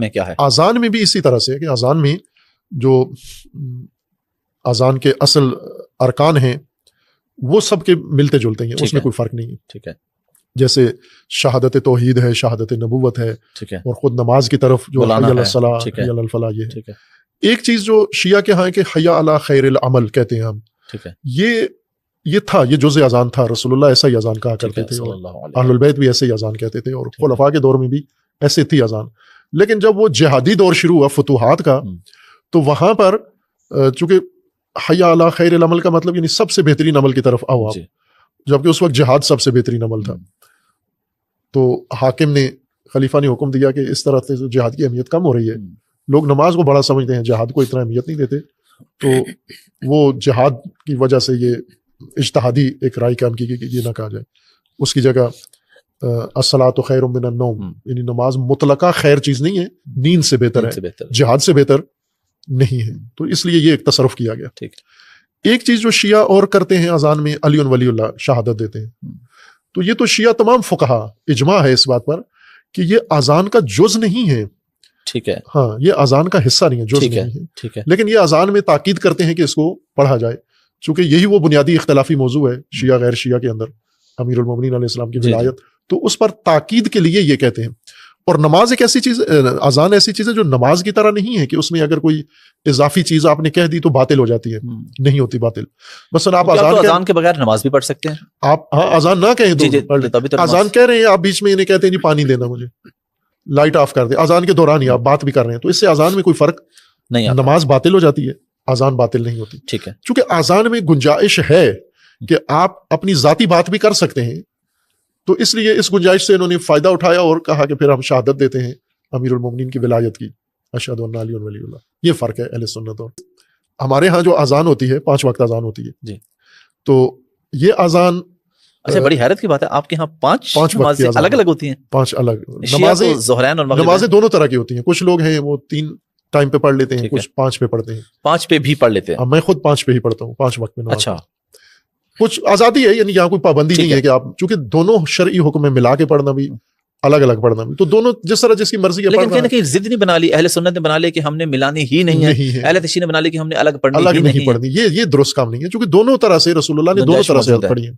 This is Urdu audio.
میں کیا ہے؟ اذان میں بھی اسی طرح سے ہے کہ اذان میں جو اذان کے اصل ارکان ہیں وہ سب کے ملتے جلتے ہیں، اس میں کوئی فرق نہیں ہے. ٹھیک ہے. جیسے شہادت توحید ہے، شہادت نبوت ہے، ٹھیک ہے، اور خود نماز کی طرف جو حی علی الصلاۃ، حی علی الفلاح یہ ہے. ٹھیک ہے. ایک چیز جو شیعہ کے ہاں ہے کہ حی علی خیر العمل کہتے ہیں ہم. ٹھیک ہے. یہ تھا، یہ جزء اذان تھا. رسول اللہ ایسا ہی اذان کہا کرتے تھے، اور اہل البیت بھی ایسے ہی اذان کہتے تھے، اور خلفاء کے دور میں بھی ایسے تھی اذان. لیکن جب وہ جہادی دور شروع ہوا فتوحات کا، تو وہاں پر چونکہ حی علی خیر العمل کا مطلب یعنی سب سے بہترین عمل کی طرف آؤ آپ، جبکہ اس وقت جہاد سب سے بہترین عمل تھا. تو حاکم نے، خلیفہ نے حکم دیا کہ اس طرح سے جہاد کی اہمیت کم ہو رہی ہے، لوگ نماز کو بڑا سمجھتے ہیں، جہاد کو اتنا اہمیت نہیں دیتے. تو وہ جہاد کی وجہ سے یہ اجتہادی ایک رائے قائم کی کہ یہ نہ کہا جائے، اس کی جگہ الصلاۃ خیر من النوم، یعنی نماز مطلقہ خیر چیز نہیں ہے، نیند سے بہتر ہے، جہاد سے بہتر نہیں ہے. تو اس لیے یہ ایک تصرف کیا گیا. ٹھیک. ایک چیز جو شیعہ اور کرتے ہیں اذان میں، علی ولی اللہ شہادت دیتے ہیں. تو یہ تو شیعہ تمام فقہا اجماع ہے اس بات پر کہ یہ اذان کا جز نہیں ہے. ٹھیک ہے. ہاں، یہ اذان کا حصہ نہیں ہے، جز نہیں ہے. ٹھیک ہے. لیکن یہ اذان میں تاکید کرتے ہیں کہ اس کو پڑھا جائے، چونکہ یہی وہ بنیادی اختلافی موضوع ہے شیعہ غیر شیعہ کے اندر، امیر المومنین علیہ السلام کی ولایت. تو اس پر تاکید کے لیے یہ کہتے ہیں. اور نماز ایک ایسی چیز، اذان ایسی چیز ہے جو نماز کی طرح نہیں ہے کہ اس میں اگر کوئی اضافی چیز آپ نے کہہ دی تو باطل ہو جاتی ہے. نہیں ہوتی باطل. مثلا آپ اذان کے بغیر نماز بھی پڑھ سکتے ہیں. آپ اذان نہ کہیں تو اذان کہہ رہے ہیں آپ، بیچ میں انہیں کہتے ہیں جی پانی دینا مجھے، لائٹ آف کر دے، اذان کے دوران ہی آپ بات بھی کر رہے ہیں، تو اس سے اذان میں کوئی فرق نہیں، نماز باطل ہو جاتی ہے، اذان باطل نہیں ہوتی. ٹھیک ہے. چونکہ اذان میں گنجائش ہے کہ آپ اپنی ذاتی بات بھی کر سکتے ہیں، تو اس لیے اس گنجائش سے انہوں نے فائدہ اٹھایا اور کہا کہ پھر ہم شہادت دیتے ہیں امیر المومنین کی ولایت کی، اشہد ان علی ولی اللہ. یہ فرق ہے اہل سنت. اور ہمارے ہاں جو اذان ہوتی ہے 5 وقت اذان ہوتی ہے جی، تو یہ اذان، اچھا بڑی حیرت کی بات ہے آپ کے ہاں 5 نمازیں الگ الگ ہوتی ہیں. 5 الگ نمازیں، ظہرین اور مغرب نمازیں دونوں طرح کی ہوتی ہیں. کچھ لوگ ہیں وہ 3 ٹائم پہ پڑھ لیتے ہیں، کچھ 5 پہ پڑھتے ہیں. 5 پہ بھی پڑھ لیتے ہیں. میں خود 5 پہ ہی پڑھتا ہوں، 5 وقت میں. اچھا، کچھ آزادی ہے، یعنی یہاں کوئی پابندی نہیں ہے کہ آپ، چونکہ دونوں شرعی حکم میں ملا کے پڑھنا بھی، الگ الگ پڑھنا بھی، تو دونوں جس طرح جس کی مرضی ہے. لیکن کہ ضد نہیں بنا لی اہل سنت نے، بنا لے کہ ہم نے ملانی ہی نہیں ہے، اہل تشیع نے بنا لی کہ ہم نے الگ پڑھنی ہی نہیں پڑھنی. یہ درست کام نہیں ہے، چونکہ دونوں طرح سے رسول اللہ نے دونوں طرح سے پڑھی ہے.